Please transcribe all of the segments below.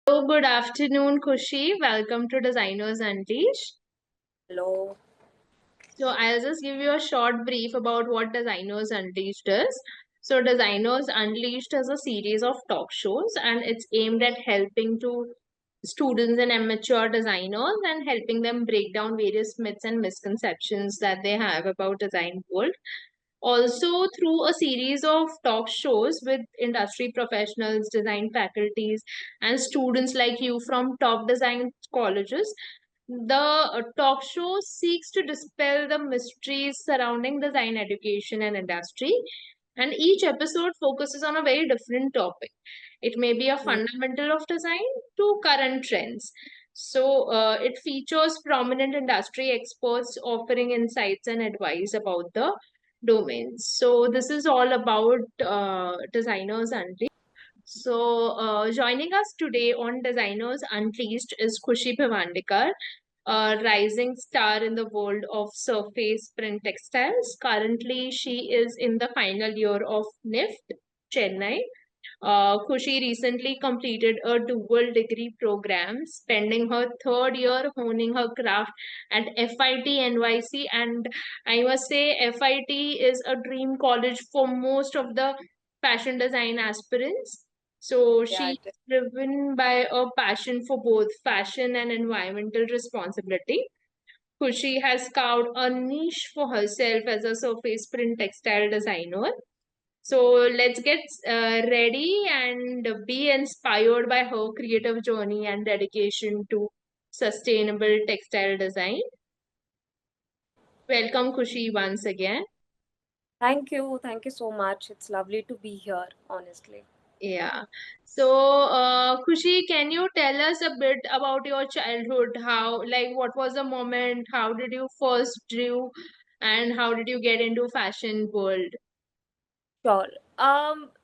So, good afternoon, Kushi. Welcome to Designers Unleashed. Hello. So, I'll just give you a short brief about what Designers Unleashed is. So, Designers Unleashed is a series of talk shows and it's aimed at helping to students and amateur designers and helping them break down various myths and misconceptions that they have about design world. Also, through a series of talk shows with industry professionals, design faculties, and students like you from top design colleges, the talk show seeks to dispel the mysteries surrounding design education and industry. And each episode focuses on a very different topic. It may be a Hmm. fundamental of design to current trends. So, it features prominent industry experts offering insights and advice about the domains. So this is all about Designers Unleashed. So joining us today on Designers Unleashed is Khushi Bhavandikar, a rising star in the world of surface print textiles. Currently, she is in the final year of NIFT, Chennai. Khushi recently completed a dual degree program, spending her third year honing her craft at FIT NYC. And I must say, FIT is a dream college for most of the fashion design aspirants. So Yeah, she it is. is driven by a passion for both fashion and environmental responsibility. Khushi has carved a niche for herself as a surface print textile designer. So let's get ready and be inspired by her creative journey and dedication to sustainable textile design. Welcome, Kushi, once again. Thank you. Thank you so much. It's lovely to be here, honestly. Yeah. So, Kushi, can you tell us a bit about your childhood? How, like, what was the moment? How did you first drew, and how did you get into fashion world? Sure.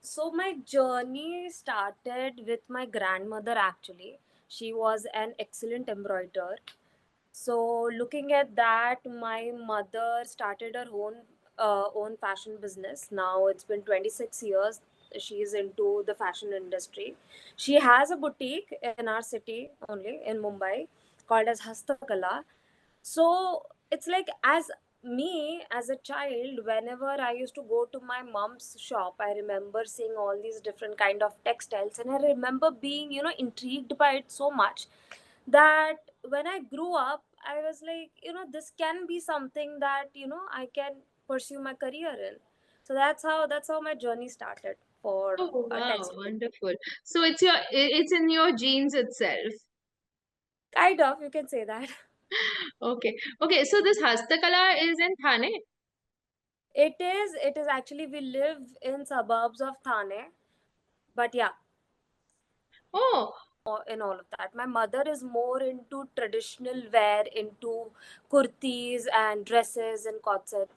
So my journey started with my grandmother actually. She was an excellent embroiderer. So looking at that, my mother started her own fashion business. Now it's been 26 years. She's into the fashion industry. She has a boutique in our city only in Mumbai called as Hastakala. So it's like as me as a child, whenever I used to go to my mom's shop, I remember seeing all these different kind of textiles, and I remember being intrigued by it so much that when I grew up, I was like, this can be something that I can pursue my career in. So that's how my journey started for Oh, a wow, textile. wonderful. So it's in your genes itself. Kind of, you can say that. Okay. Okay. So this Hastakala is in Thane. It is actually, we live in suburbs of Thane, but yeah, Oh, in all of that. My mother is more into traditional wear, into kurtis and dresses and corset.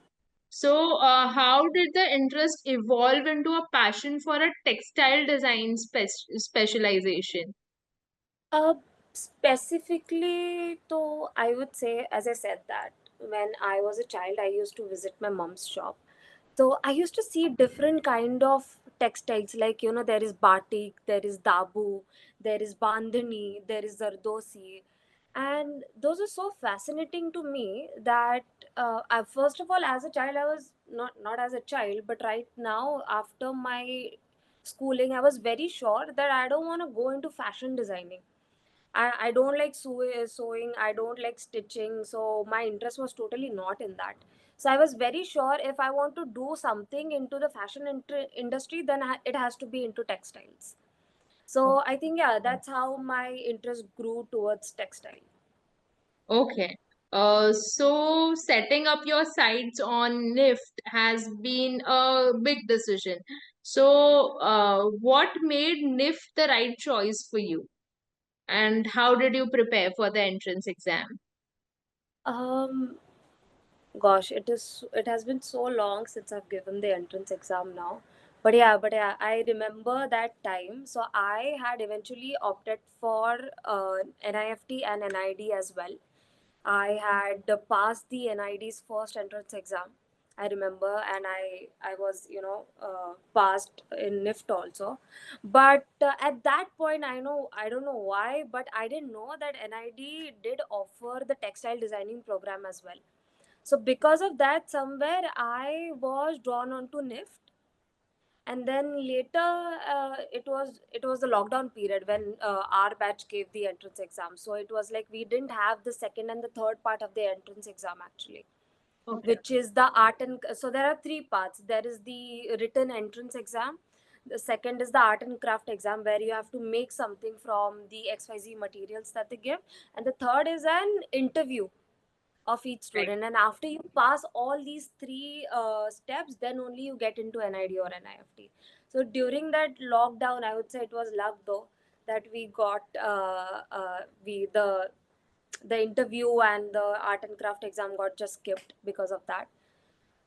so how did the interest evolve into a passion for a textile design specialization? Uh, Specifically, though, I would say, as I said, that when I was a child, I used to visit my mom's shop. So I used to see different kind of textiles, like there is batik, there is dabu, there is bandhani, there is zardosi, and those are so fascinating to me that first of all, as a child, I was not as a child, but right now after my schooling, I was very sure that I don't want to go into fashion designing. I don't like sewing, I don't like stitching, so my interest was totally not in that. So I was very sure if I want to do something into the fashion industry, then it has to be into textiles. So I think, yeah, that's how my interest grew towards textile. Okay. So setting up your sites on NIFT has been a big decision. So, what made NIFT the right choice for you? And how did you prepare for the entrance exam? Um, Gosh, it has been so long since I've given the entrance exam now. But yeah, I remember that time. So I had eventually opted for NIFT and NID as well. I had passed the NID's first entrance exam. I remember, and I was, passed in NIFT also. But at that point, I don't know why, but I didn't know that NID did offer the textile designing program as well. So because of that, somewhere I was drawn onto NIFT. And then later, it was the lockdown period when our batch gave the entrance exam. So it was like we didn't have the second and the third part of the entrance exam actually, Okay. which is the art and so there are three parts. There is the written entrance exam, the second is the art and craft exam where you have to make something from the XYZ materials that they give, and the third is an interview of each Right. student. And after you pass all these three steps, then only you get into NID or NIFT. So during that lockdown, I would say it was luck though that we got we the interview and the art and craft exam got just skipped because of that.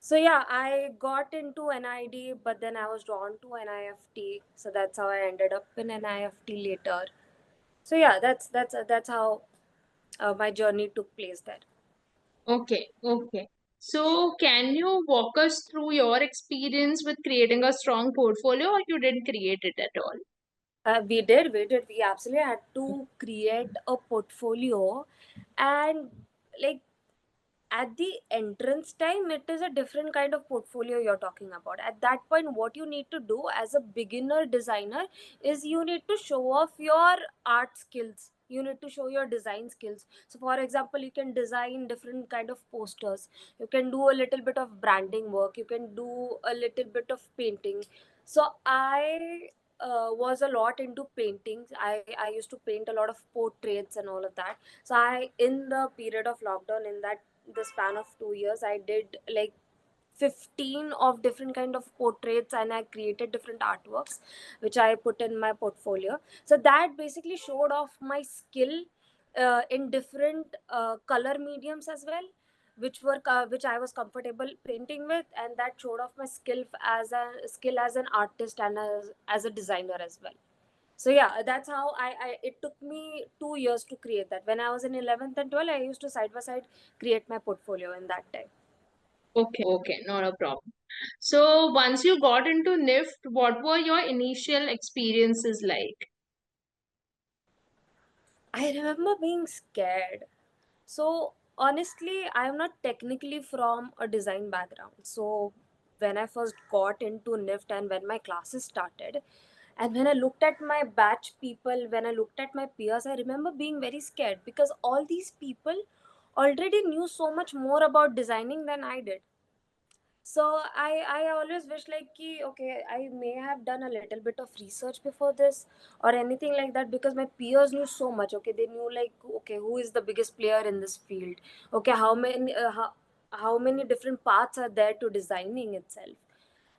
So yeah, I got into NID, but then I was drawn to NIFT, so that's how I ended up in NIFT later. So yeah, that's how my journey took place there. Okay, okay. So, can you walk us through your experience with creating a strong portfolio, or you didn't create it at all? We absolutely had to create a portfolio. And like at the entrance time, it is a different kind of portfolio you're talking about. At that point, what you need to do as a beginner designer is you need to show off your art skills, you need to show your design skills. So for example, you can design different kind of posters, you can do a little bit of branding work, you can do a little bit of painting. So I was a lot into paintings. I used to paint a lot of portraits and all of that. So I, in the period of lockdown, in that the span of 2 years, I did like 15 of different kind of portraits, and I created different artworks which I put in my portfolio. So that basically showed off my skill in different color mediums as well, which I was comfortable painting with, and that showed off my skill as an artist and as a designer as well. So yeah, that's how I it took me 2 years to create that. When I was in 11th and 12th, I used to side by side create my portfolio in that time. Okay, okay, not a problem. So, once you got into NIFT, what were your initial experiences like? I remember being scared. So honestly, I am not technically from a design background. So when I first got into NIFT and when my classes started, and when I looked at my batch people, when I looked at my peers, I remember being very scared because all these people already knew so much more about designing than I did. So I always wish like ki, okay, I may have done a little bit of research before this or anything like that, because my peers knew so much. Okay, they knew like, okay, who is the biggest player in this field, okay, how many different paths are there to designing itself.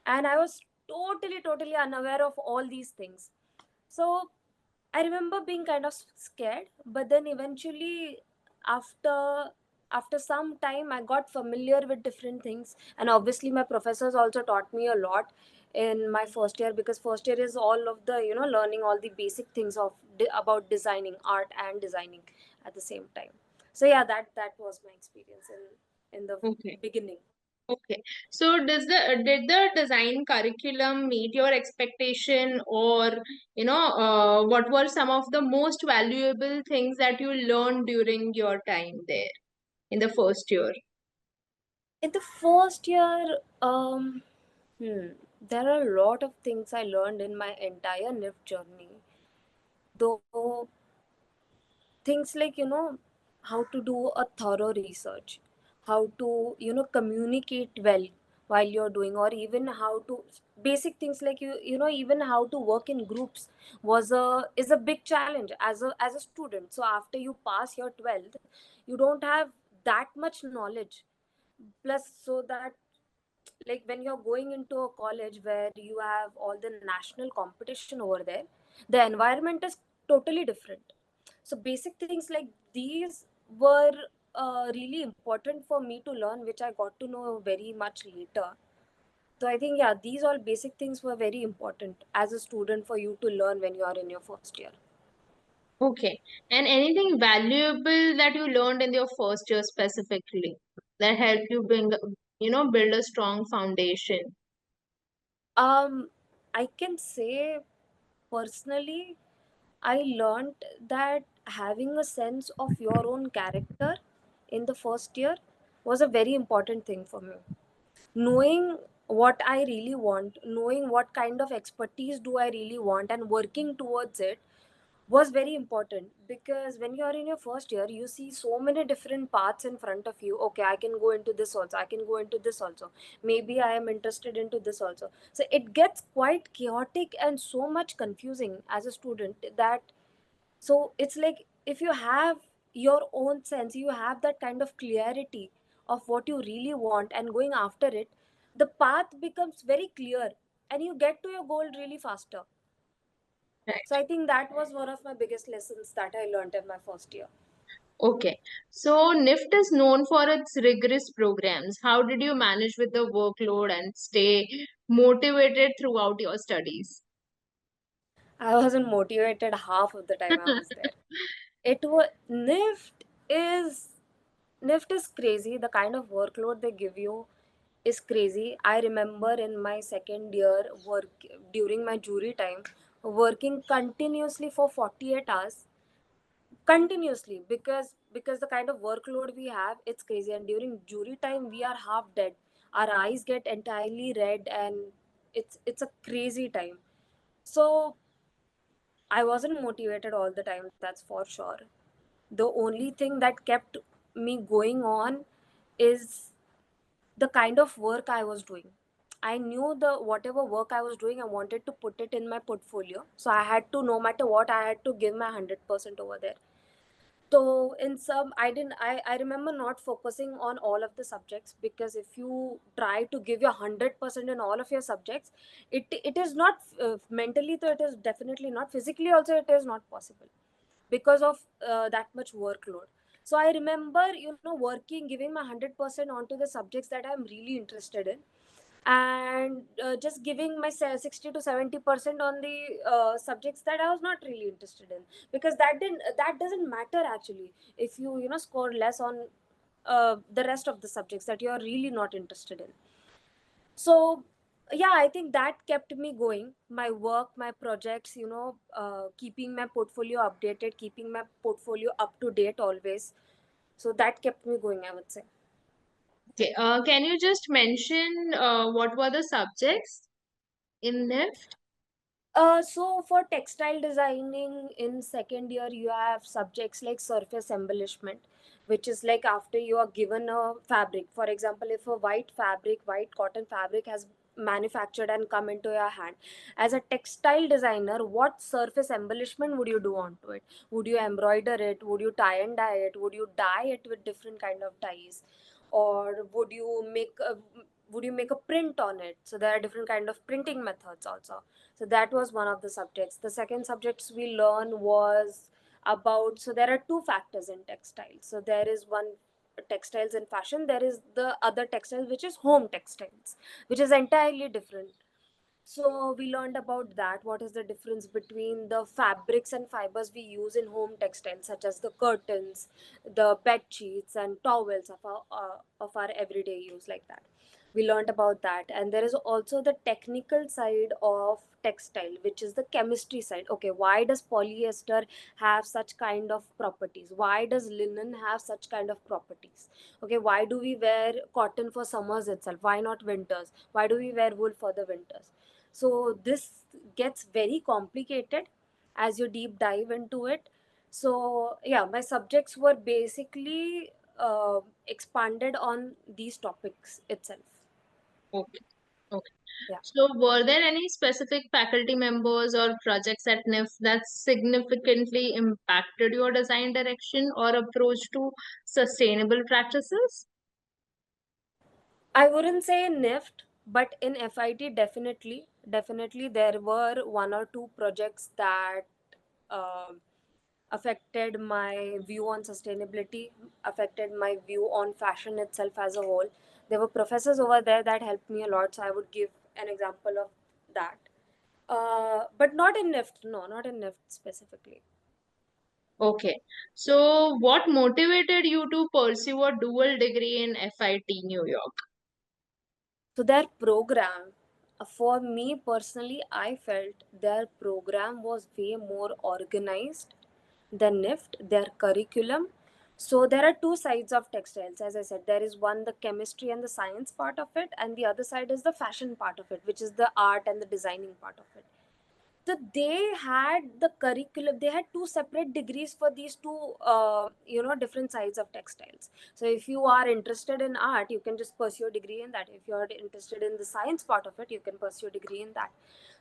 And I was totally unaware of all these things. So I remember being kind of scared, but then eventually, after some time, I got familiar with different things, and obviously, my professors also taught me a lot in my first year, because first year is all of the learning all the basic things of about designing art and designing at the same time. So yeah, that was my experience in the Okay. beginning. Okay. So did the design curriculum meet your expectation, or what were some of the most valuable things that you learned during your time there in the first year? In the first year, there are a lot of things I learned in my entire NIFT journey. Though things like, how to do a thorough research, how to, communicate well while you're doing, or even how to basic things like even how to work in groups is a big challenge as a student. So after you pass your 12th, you don't have that much knowledge. Plus, so that like when you're going into a college where you have all the national competition over there, the environment is totally different. So basic things like these were really important for me to learn, which I got to know very much later. So I think, yeah, these all basic things were very important as a student for you to learn when you are in your first year. Okay. And anything valuable that you learned in your first year specifically that helped you bring? build a strong foundation? I can say personally, I learned that having a sense of your own character in the first year was a very important thing for me. Knowing what I really want, knowing what kind of expertise do I really want, and working towards it was very important, because when you are in your first year you see so many different paths in front of you. Okay, I can go into this also, I can go into this also, maybe I am interested into this also. So it gets quite chaotic and so much confusing as a student, that so it's like, if you have your own sense, you have that kind of clarity of what you really want and going after it, the path becomes very clear and you get to your goal really faster. So Right. I think that was one of my biggest lessons that I learned in my first year. Okay. So NIFT is known for its rigorous programs. How did you manage with the workload and stay motivated throughout your studies? I wasn't motivated half of the time I was there. It was is NIFT is crazy. The kind of workload they give you is crazy. I remember in my second year work during my jury time, working continuously for 48 hours continuously, because the kind of workload we have, it's crazy, and during jury time we are half dead, our eyes get entirely red, and it's a crazy time. So I wasn't motivated all the time, that's for sure. The only thing that kept me going on is the kind of work I was doing. I knew the whatever work I was doing, I wanted to put it in my portfolio. So I had to, no matter what, I had to give my 100% over there. So in some, I remember not focusing on all of the subjects, because if you try to give your 100% in all of your subjects, it is not mentally, so it is definitely not physically also, it is not possible because of that much workload. So I remember, working, giving my 100% onto the subjects that I'm really interested in, and just giving my 60 to 70% on the subjects that I was not really interested in, because that doesn't matter actually, if you score less on the rest of the subjects that you are really not interested in. So yeah, I think that kept me going, my work, my projects, keeping my portfolio updated, keeping my portfolio up to date always. So that kept me going, I would say. Okay. Can you just mention what were the subjects in NIFT? So for textile designing in second year, you have subjects like surface embellishment, which is like after you are given a fabric. For example, if a white cotton fabric has manufactured and come into your hand, as a textile designer, what surface embellishment would you do onto it? Would you embroider it? Would you tie and dye it? Would you dye it with different kind of dyes? Or would you make a print on it? So there are different kind of printing methods also. So that was one of the subjects. The second subjects we learn was about, so there are two factors in textiles. So there is one, textiles and fashion, there is the other textiles which is home textiles, which is entirely different. So we learned about that. What is the difference between the fabrics and fibers we use in home textiles, such as the curtains, the bed sheets, and towels of our everyday use, like that. We learned about that, and there is also the technical side of textile, which is the chemistry side. Okay, why does polyester have such kind of properties? Why does linen have such kind of properties? Okay, why do we wear cotton for summers itself? Why not winters? Why do we wear wool for the winters? So this gets very complicated as you deep dive into it. So yeah, my subjects were basically expanded on these topics itself. Okay. Okay. Yeah. So, were there any specific faculty members or projects at NIFT that significantly impacted your design direction or approach to sustainable practices? I wouldn't say in NIFT, but in FIT, definitely there were one or two projects that um affected my view on sustainability, affected my view on fashion itself as a whole. There were professors over there that helped me a lot, so I would give an example of that. But not in NIFT, no, not in NIFT specifically. Okay. So, what motivated you to pursue a dual degree in FIT New York? So their program, for me personally, I felt their program was way more organized than NIFT, their curriculum. So there are two sides of textiles. As I said, there is one, the chemistry and the science part of it, and the other side is the fashion part of it, which is the art and the designing part of it. So they had the curriculum, they had two separate degrees for these two different sides of textiles. So if you are interested in art, you can just pursue a degree in that. If you are interested in the science part of it, you can pursue a degree in that.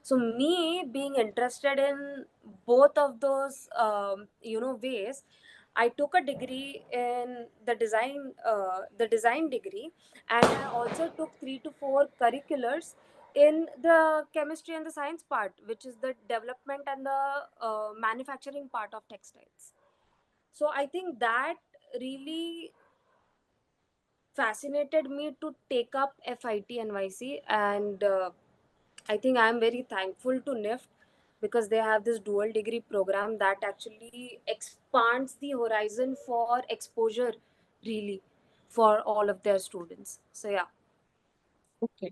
So me being interested in both of those ways, I took a degree in the design degree, and I also took 3 to 4 curriculars in the chemistry and the science part, which is the development and the manufacturing part of textiles. So I think that really fascinated me to take up FIT NYC, and I think I'm very thankful to NIFT because they have this dual degree program that actually expands the horizon for exposure, really, for all of their students. So yeah. Okay.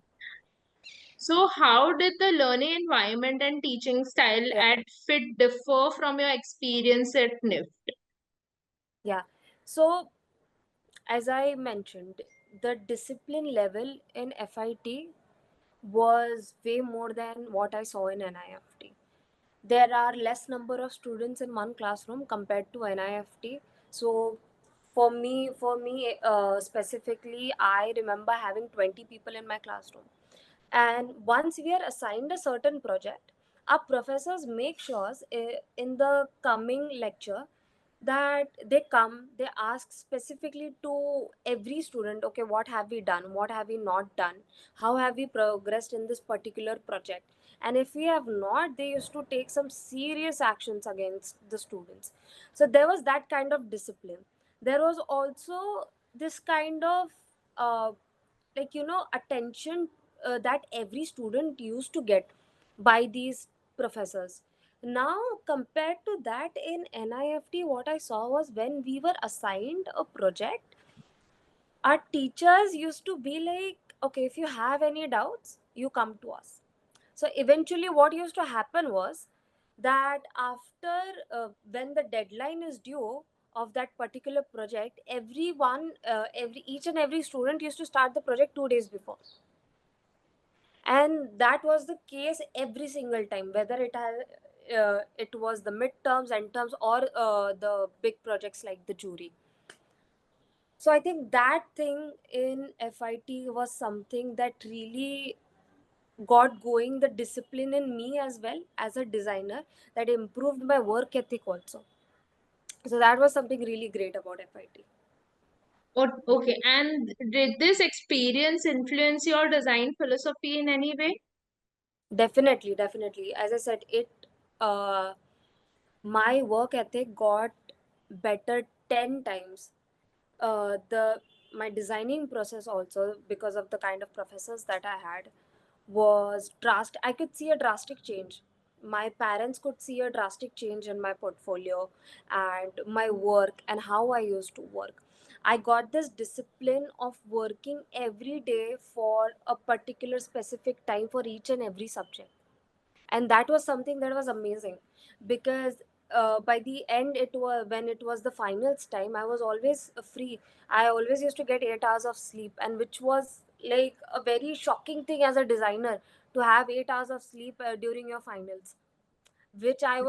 So, how did the learning environment and teaching style Yeah. at FIT differ from your experience at NIFT? Yeah. So as I mentioned, the discipline level in FIT was way more than what I saw in NIFT. There are less number of students in one classroom compared to NIFT. So for me specifically, I remember having 20 people in my classroom. And once we are assigned a certain project, our professors make sure in the coming lecture that they ask specifically to every student, okay, what have we done, what have we not done, how have we progressed in this particular project. And if we have not, they used to take some serious actions against the students. So there was that kind of discipline. There was also this kind of uh, attention that every student used to get by these professors. Now compared to that, in NIFT, what I saw was when we were assigned a project, our teachers used to be like, okay, if you have any doubts, you come to us. So eventually what used to happen was that after when the deadline is due of that particular project, every each and every student used to start the project 2 days before. And that was the case every single time, whether it was the midterms, end terms, or the big projects like the jury. So I think that thing in FIT was something that really got going the discipline in me as well as a designer, that improved my work ethic also. So that was something really great about FIT. Okay, and did this experience influence your design philosophy in any way? Definitely, as I said, it uh, my work ethic got better 10 times. The My designing process also, because of the kind of professors that I had, was drastic. I could see a drastic change. My parents could see a drastic change in my portfolio and my work and how I used to work. I got this discipline of working every day for a particular specific time for each and every subject. And that was something that was amazing, because by the end, it was when it was the finals time, I was always free. I always used to get 8 hours of sleep, and which was like a very shocking thing as a designer, to have 8 hours of sleep during your finals, which I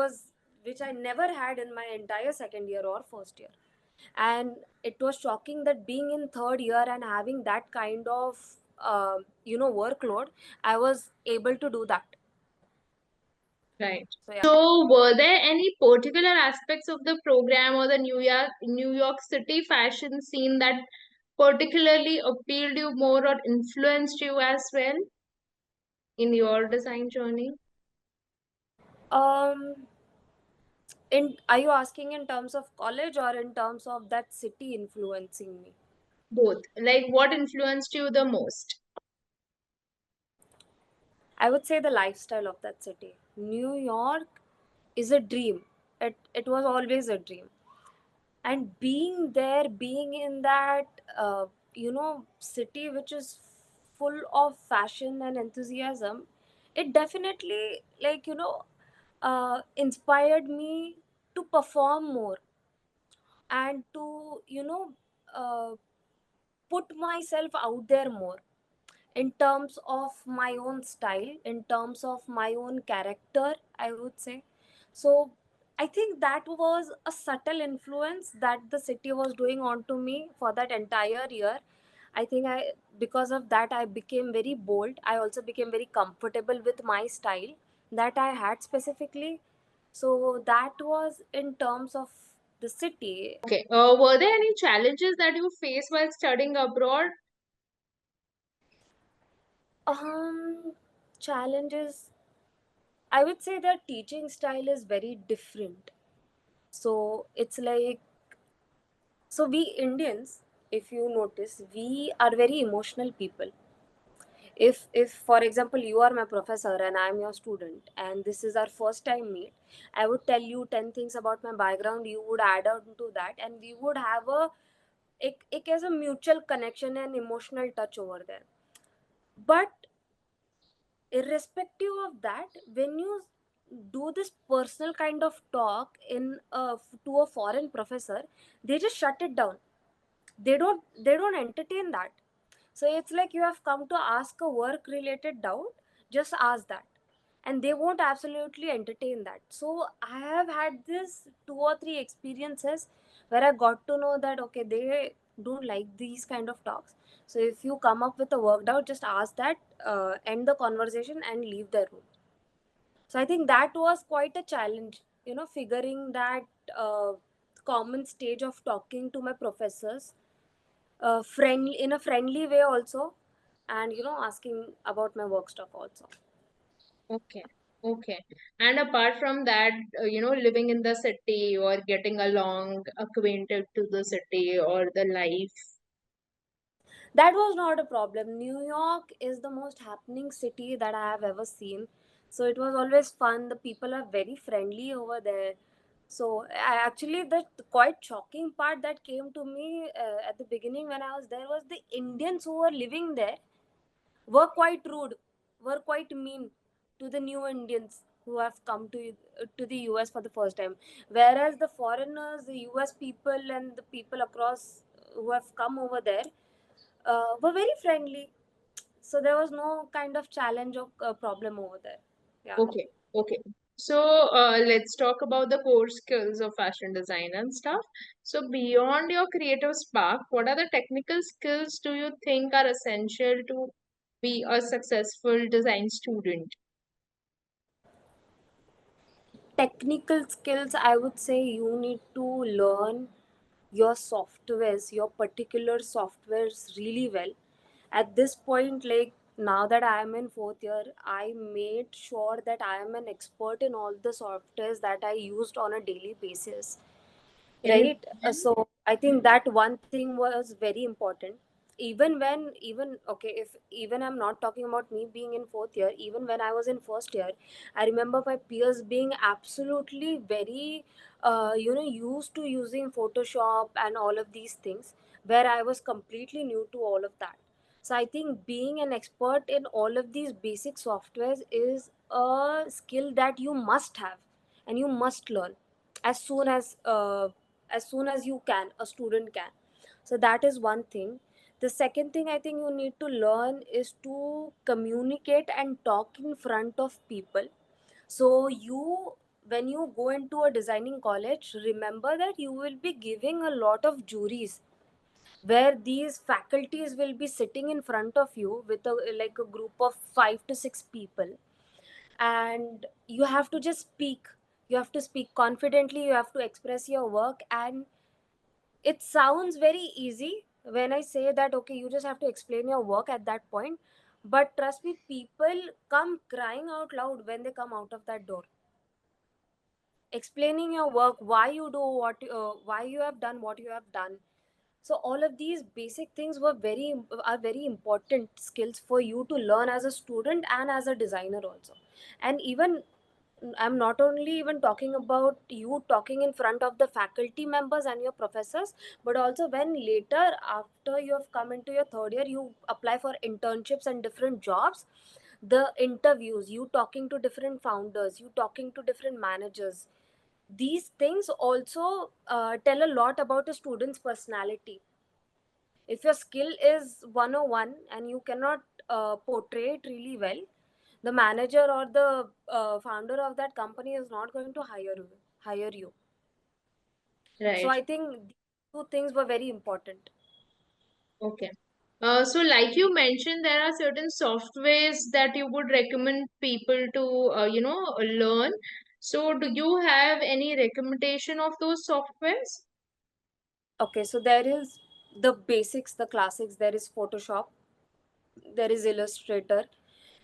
never had in my entire second year or first year. And it was shocking that being in third year and having that kind of workload, I was able to do that. Right. So yeah. So, were there any particular aspects of the program or the New York City fashion scene that particularly appealed you more or influenced you as well in your design journey? Um, in Are you asking in terms of college or in terms of that city influencing me? Both. Like, what influenced you the most? I would say the lifestyle of that city. New York is a dream. It was always a dream. And being there, being in that city which is full of fashion and enthusiasm, it definitely, like, inspired me to perform more and to, put myself out there more in terms of my own style, in terms of my own character, I would say. So I think that was a subtle influence that the city was doing onto me for that entire year. I think because of that, I became very bold. I also became very comfortable with my style that I had specifically. So that was in terms of the city. Okay. Were there any challenges that you faced while studying abroad? Challenges, I would say that teaching style is very different. So it's like, so we Indians, if you notice, we are very emotional people. If for example you are my professor and I'm your student and this is our first time meet, I would tell you 10 things about my background, you would add on to that, and we would have a as a mutual connection and emotional touch over there. But irrespective of that, when you do this personal kind of talk to a foreign professor, they just shut it down. They don't entertain that. So it's like you have come to ask a work related doubt, just ask that, and they won't absolutely entertain that. So I have had this 2 or 3 experiences where I got to know that okay, they don't like these kind of talks. So if you come up with a work doubt, just ask that, end the conversation and leave the room. So I think that was quite a challenge, figuring that uh, common stage of talking to my professors, friendly, in a friendly way also, and asking about my work stuff also. Okay. Okay. And apart from that, living in the city or getting along, acquainted to the city or the life. That was not a problem. New York is the most happening city that I have ever seen. So it was always fun. The people are very friendly over there. So actually, the quite shocking part that came to me at the beginning when I was there was the Indians who were living there were quite rude, were quite mean to the new Indians who have come to the US for the first time. Whereas the foreigners, the US people, and the people across who have come over there were very friendly. So there was no kind of challenge or problem over there. Yeah. Okay. Okay. So let's talk about the core skills of fashion design and stuff. So beyond your creative spark, what are the technical skills do you think are essential to be a successful design student? Technical skills, I would say you need to learn your softwares, your particular softwares really well. At this point, like, now that I am in fourth year, I made sure that I am an expert in all the softwares that I used on a daily basis, right? So I think that one thing was very important. Even okay, if even I'm not talking about me being in fourth year, even when I was in first year, I remember my peers being absolutely very used to using Photoshop and all of these things, where I was completely new to all of that. So I think being an expert in all of these basic softwares is a skill that you must have and you must learn as soon as you can, a student can. So that is one thing. The second thing I think you need to learn is to communicate and talk in front of people. So you, when you go into a designing college, remember that you will be giving a lot of juries, where these faculties will be sitting in front of you with a group of 5 to 6 people, and you have to just speak. You have to speak confidently, you have to express your work, and it sounds very easy when I say that okay, you just have to explain your work at that point. But trust me, people come crying out loud when they come out of that door, explaining your work, why you do what, why you have done what you have done. So all of these basic things are very important skills for you to learn as a student and as a designer also. And even I'm not only even talking about you talking in front of the faculty members and your professors, but also when later, after you have come into your third year, you apply for internships and different jobs, the interviews, you talking to different founders, you talking to different managers, these things also tell a lot about a student's personality. If your skill is 101 and you cannot portray it really well, the manager or the founder of that company is not going to hire you. So Right. I think these two things were very important. Okay. So like you mentioned, there are certain softwares that you would recommend people to, learn. So do you have any recommendation of those softwares? Okay, so there is the basics, the classics. There is Photoshop, there is Illustrator,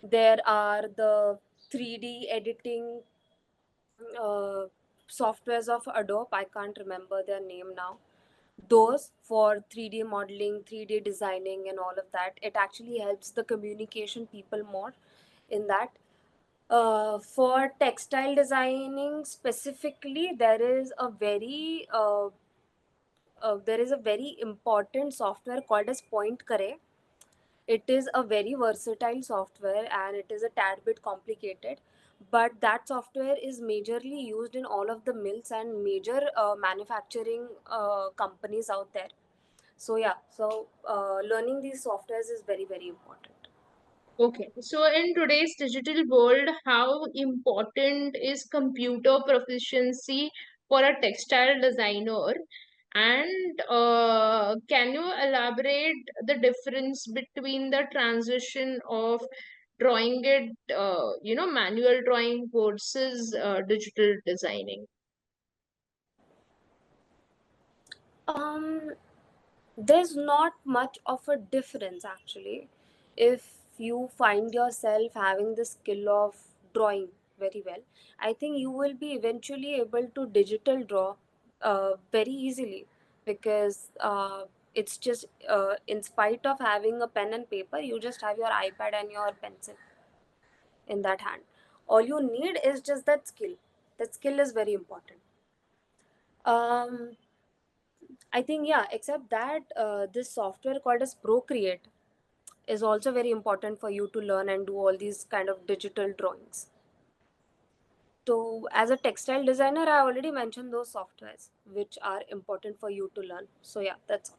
there are the 3D editing uh, softwares of Adobe. I can't remember their name now. Those for 3D modeling, 3D designing, and all of that. It actually helps the communication people more in that. For textile designing specifically, there is a very important software called as Point Care. It is a very versatile software and it is a tad bit complicated, but that software is majorly used in all of the mills and major manufacturing companies out there. So yeah, learning these softwares is very very important. Okay, so in today's digital world, how important is computer proficiency for a textile designer? And can you elaborate the difference between the transition of drawing it, manual drawing versus digital designing? um there's not much of a difference actually. If you find yourself having the skill of drawing very well, I think you will be eventually able to digital draw very easily, because it's just in spite of having a pen and paper, you just have your iPad and your pencil in that hand. All you need is just that skill. That skill is very important. um, I think, yeah, except that this software called as Procreate is also very important for you to learn and do all these kind of digital drawings. So, as a textile designer, I already mentioned those softwares which are important for you to learn. So, yeah, that's all.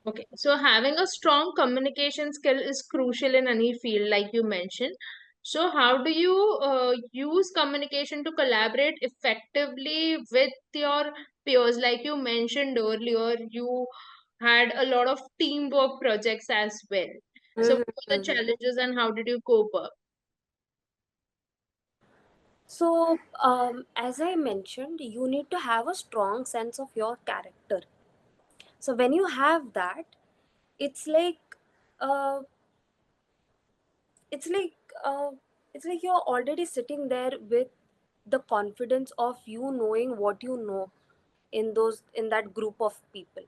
Okay, so having a strong communication skill is crucial in any field, like you mentioned. So, how do you use communication to collaborate effectively with your peers? Like you mentioned earlier, you had a lot of teamwork projects as well. So, what were the Mm-hmm. challenges and how did you cope up? So, as I mentioned, you need to have a strong sense of your character. So, when you have that, it's like uh, it's like uh, it's like you're already sitting there with the confidence of you knowing what you know in that group of people.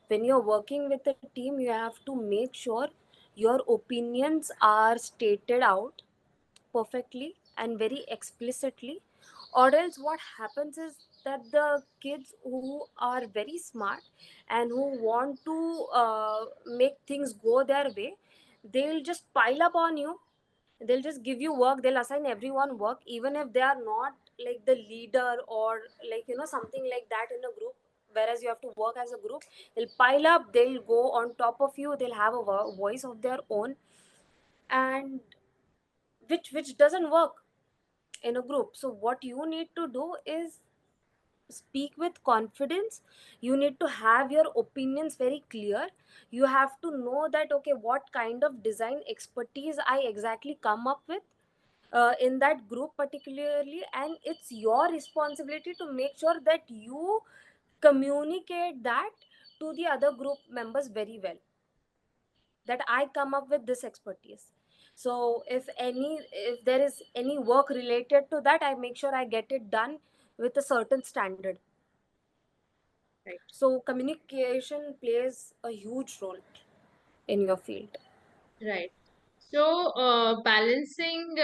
When you're working with a team, you have to make sure your opinions are stated out perfectly and very explicitly, or else what happens is that the kids who are very smart and who want to make things go their way, they'll just pile up on you. They'll just give you work, they'll assign everyone work even if they are not like the leader or like something like that in a group, whereas you have to work as a group. They'll pile up, they'll go on top of you, they'll have a voice of their own, and which doesn't work in a group. So what you need to do is speak with confidence. You need to have your opinions very clear. You have to know that, okay, what kind of design expertise I exactly come up with in that group particularly, and it's your responsibility to make sure that you communicate that to the other group members very well, that I come up with this expertise. So if there is any work related to that, I make sure I get it done with a certain standard. Right. So communication plays a huge role in your field. Right. So, balancing,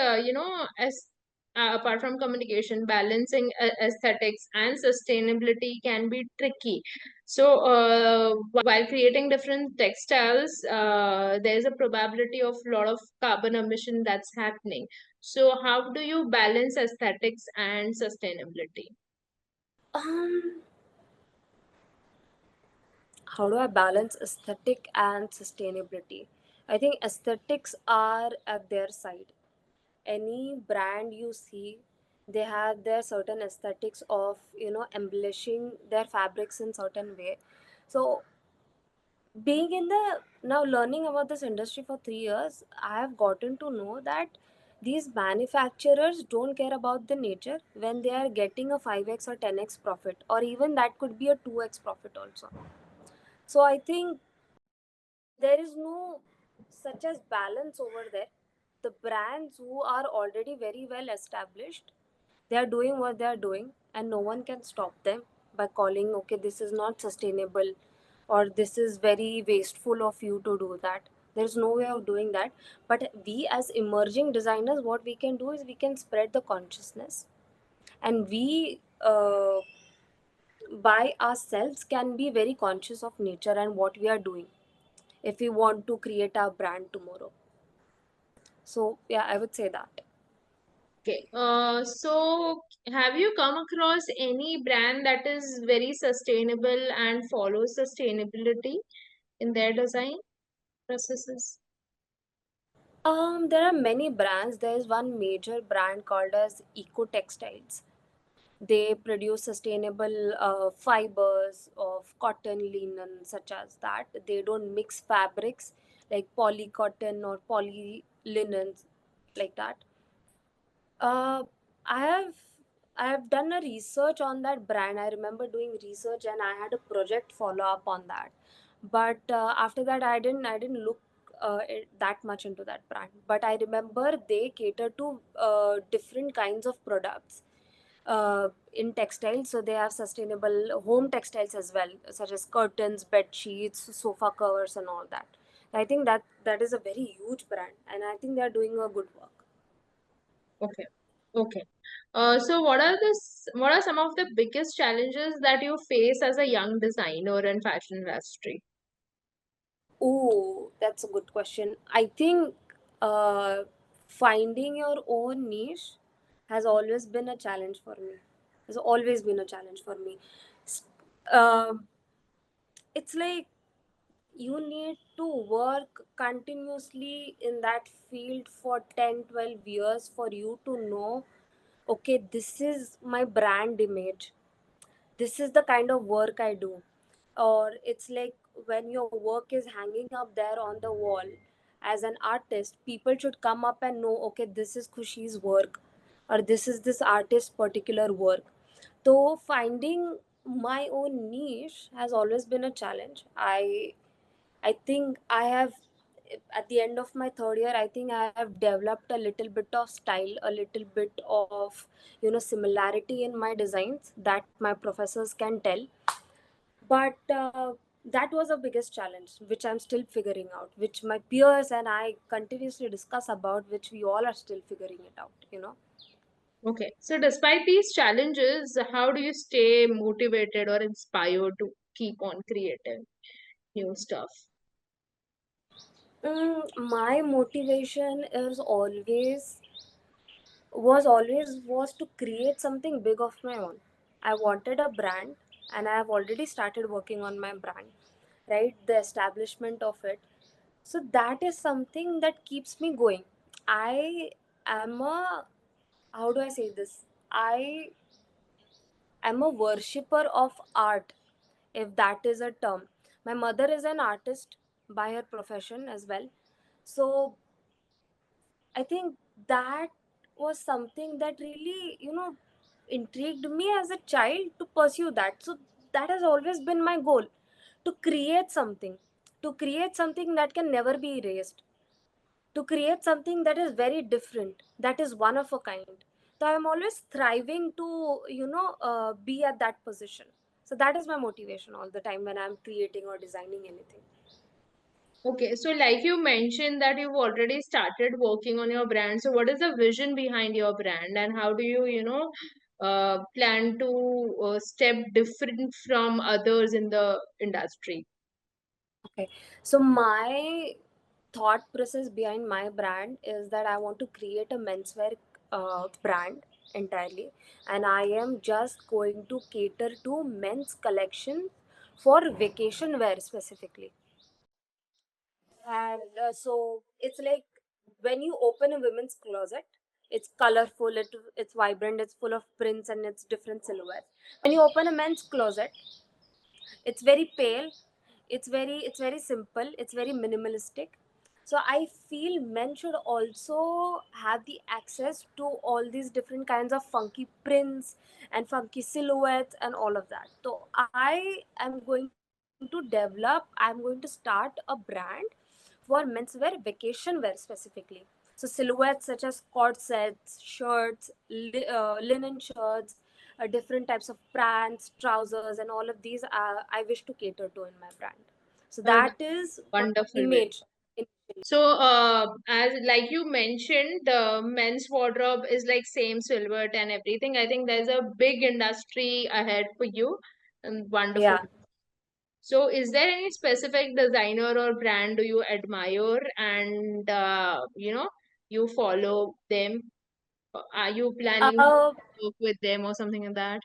apart from communication, balancing aesthetics and sustainability can be tricky. So, while creating different textiles, there's a probability of a lot of carbon emission that's happening. So, how do you balance aesthetics and sustainability? Um, how do I balance aesthetic and sustainability? I think aesthetics are at their side. Any brand you see, they have their certain aesthetics of embellishing their fabrics in certain way. So being in the now learning about this industry for 3 years, I have gotten to know that these manufacturers don't care about the nature when they are getting a 5x or 10x profit, or even that could be a 2x profit also. So I think there is no such as balance over there. The brands who are already very well established, they are doing what they are doing, and no one can stop them by calling, okay, this is not sustainable, or this is very wasteful of you to do that. There's no way of doing that. But we as emerging designers, what we can do is we can spread the consciousness, and we by ourselves can be very conscious of nature and what we are doing if we want to create our brand tomorrow. So yeah, I would say that. Okay. So have you come across any brand that is very sustainable and follows sustainability in their design processes? There are many brands. There is one major brand called as Eco Textiles. They produce sustainable fibers of cotton, linen, such as that. They don't mix fabrics like poly cotton or poly linens like that. Uh, I have I have done a research on that brand. I remember doing research and I had a project follow up on that. But after that, I didn't look that much into that brand. But I remember they cater to different kinds of products in textiles. So they have sustainable home textiles as well, such as curtains, bed sheets, sofa covers, and all that. I think that is a very huge brand, and I think they are doing a good work. Okay. Okay. So what are some of the biggest challenges that you face as a young designer in fashion industry? Oh, that's a good question. I think finding your own niche has always been a challenge for me. Has always been a challenge for me. S- Um it's like you need to work continuously in that field for 10, 12 years for you to know, okay, this is my brand image, this is the kind of work I do. Or it's like when your work is hanging up there on the wall as an artist, people should come up and know, okay, this is Khushi's work, or this is this artist's particular work. So finding my own niche has always been a challenge. I think I have, at the end of my third year, I think I have developed a little bit of style, a little bit of, similarity in my designs that my professors can tell. But that was the biggest challenge, which I'm still figuring out, which my peers and I continuously discuss about, which we all are still figuring it out. Okay. So despite these challenges, how do you stay motivated or inspired to keep on creating new stuff? My motivation is always was to create something big of my own. I wanted a brand, and I have already started working on my brand, right? The establishment of it. So that is something that keeps me going. I am a, how do I say this? I am a worshipper of art, if that is a term. My mother is an artist by her profession as well. So I think that was something that really, intrigued me as a child to pursue that. So that has always been my goal, to create something that can never be erased, to create something that is very different, that is one of a kind. So I'm always thriving to, be at that position. So that is my motivation all the time when I'm creating or designing anything. Okay, so like you mentioned that you've already started working on your brand. So what is the vision behind your brand, and how do you, plan to step different from others in the industry? Okay, so my thought process behind my brand is that I want to create a menswear brand entirely, and I am just going to cater to men's collection for vacation wear specifically. And so it's like when you open a women's closet, it's colorful, it's vibrant, it's full of prints and it's different silhouettes. When you open a men's closet, it's very pale, it's very simple, it's very minimalistic. So I feel men should also have the access to all these different kinds of funky prints and funky silhouettes and all of that. So I'm going to start a brand for menswear vacation wear specifically. So silhouettes such as corsets, shirts, linen shirts, different types of pants, trousers, and all of these I wish to cater to in my brand. So Oh, that that's is my wonderful way. image. So, as like you mentioned, the men's wardrobe is like same silhouette and everything. I think there's a big industry ahead for you, and wonderful. Yeah. So, is there any specific designer or brand do you admire and you follow them? Are you planning to Uh, work with them or something like that?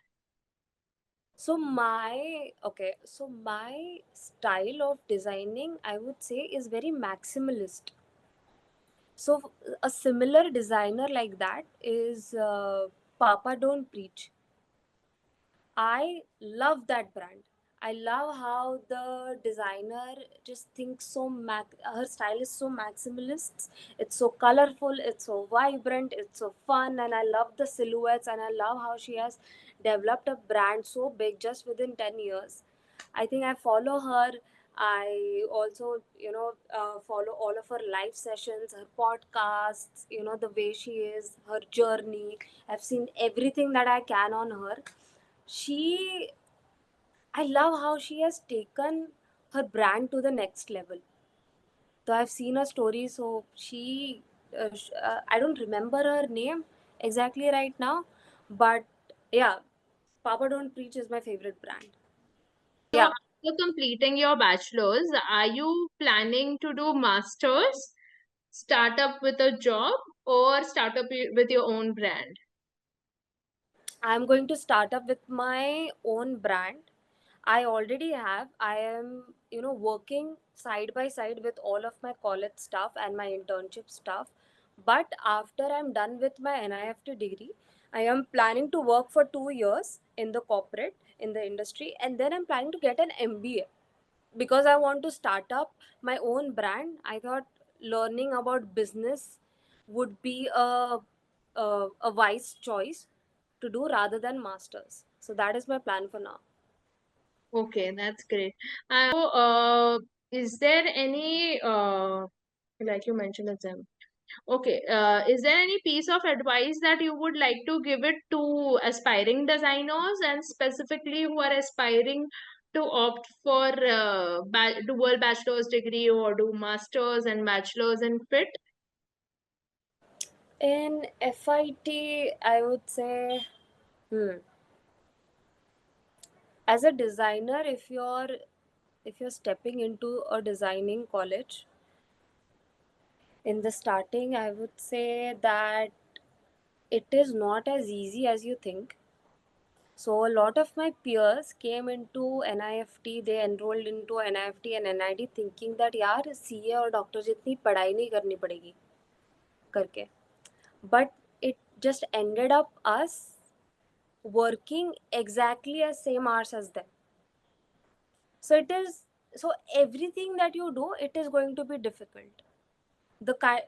so my style of designing, I would say, is very maximalist. So a similar designer like that is Papa Don't Preach. I love that brand. I love how the designer just thinks so her style is so maximalist. It's so colorful, it's so vibrant, it's so fun, and I love the silhouettes, and I love how she has developed a brand so big just within 10 years. I think I follow her. I also, follow all of her live sessions, her podcasts, the way she is, her journey. I've seen everything that I can on her. She I love how she has taken her brand to the next level. So I've seen her story. So I don't remember her name exactly right now, but yeah, Papa Don't Preach is my favorite brand. So, Yeah, after completing your bachelor's, are you planning to do masters, start up with a job, or start up with your own brand? I'm going to start up with my own brand. I already have. I am, working side by side with all of my college stuff and my internship stuff. But after I'm done with my NIFT degree, I am planning to work for 2 years in the corporate, in the industry, and then I'm planning to get an MBA because I want to start up my own brand. I thought learning about business would be a wise choice to do rather than masters. So that is my plan for now. Okay, that's great. So, is there any, like you mentioned, exam? Okay, is there any piece of advice that you would like to give it to aspiring designers and specifically who are aspiring to opt for dual bachelor's degree or do masters and bachelor's in fit? In FIT, I would say, hmm, as a designer, if you're stepping into a designing college, in the starting, I would say that it is not as easy as you think. So a lot of my peers came into NIFT, they enrolled into NIFT and NID thinking that यार CA और doctor जितनी पढ़ाई नहीं करनी पड़ेगी करके. But it just ended up us working exactly as same hours as them. So it is, so everything that you do, it is going to be difficult.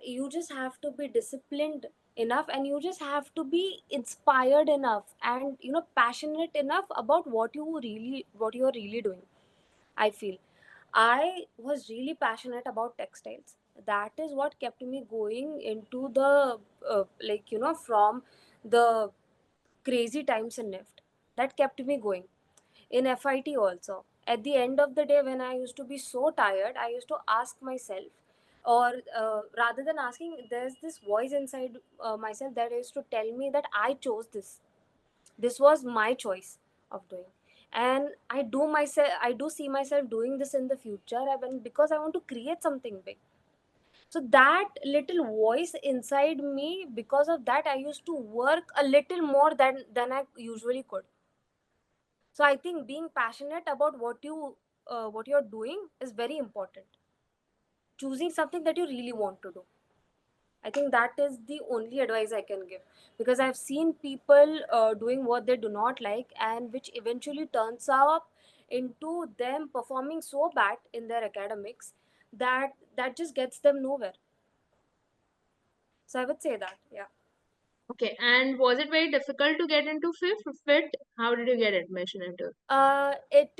You just have to be disciplined enough, and you just have to be inspired enough, and passionate enough about what you're really doing. I feel I was really passionate about textiles. That is what kept me going into the from the crazy times in NIFT. That kept me going in FIT also. At the end of the day, when I used to be so tired, I used to ask myself, or rather than asking, there's this voice inside myself that used to tell me that I chose this. This was my choice of doing, and I do see myself doing this in the future, because I want to create something big. So that little voice inside me, because of that, I used to work a little more than I usually could. So I think being passionate about what you're doing is very important. Choosing something that you really want to do, I think that is the only advice I can give, because I've seen people doing what they do not like, and which eventually turns up into them performing so bad in their academics that just gets them nowhere. So I would say that, yeah. Okay, and was it very difficult to get into fit? How did you get admission into? It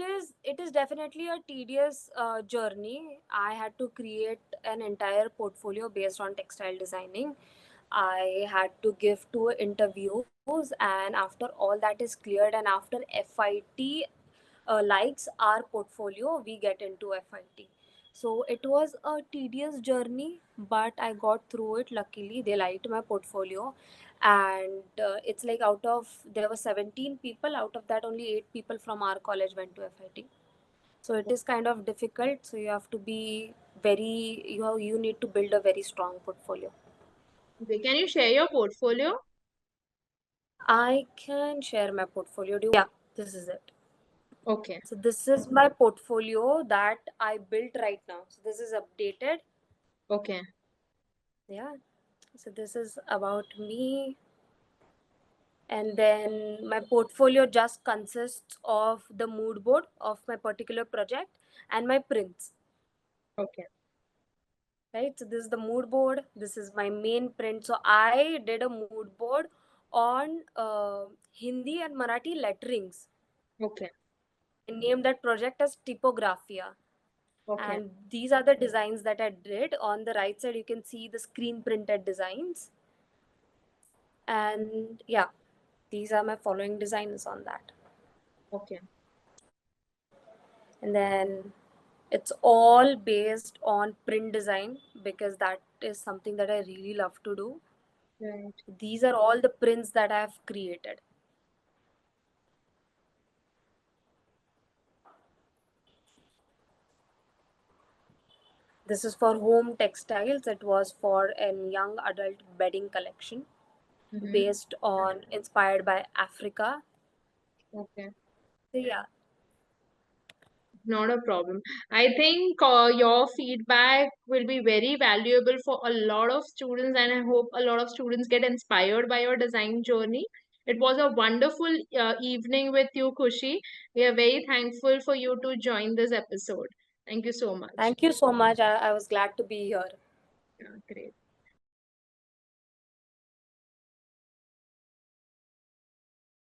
is definitely a tedious journey. I had to create an entire portfolio based on textile designing. I had to give 2 interviews, and after all that is cleared, and after FIT likes our portfolio, we get into FIT. So it was a tedious journey, but I got through it. Luckily, they liked my portfolio, and it's like, out of there were 17 people, out of that only 8 people from our college went to FIT. So it is kind of difficult. So you have to be you need to build a very strong portfolio. Okay, can you share your portfolio? I can share my portfolio. Yeah, this is it. Okay, So this is my portfolio that I built right now. So this is updated. okay, Yeah. So this is about me. And then my portfolio just consists of the mood board of my particular project and my prints. okay, Right. So this is the mood board. This is my main print. So I did a mood board on Hindi and Marathi letterings. okay, I named that project as Typographia. okay. And these are the designs that I did. On the right side, you can see the screen printed designs. And yeah, these are my following designs on that. Okay. And then it's all based on print design, because that is something that I really love to do. Right. These are all the prints that I have created. This is for home textiles. It was for a young adult bedding collection Mm-hmm. based on inspired by Africa. Okay. So yeah. Not a problem. I think your feedback will be very valuable for a lot of students, and I hope a lot of students get inspired by your design journey. It was a wonderful evening with you, Kushi. We are very thankful for you to join this episode. Thank you so much. Thank you so much. I was glad to be here. Yeah, great.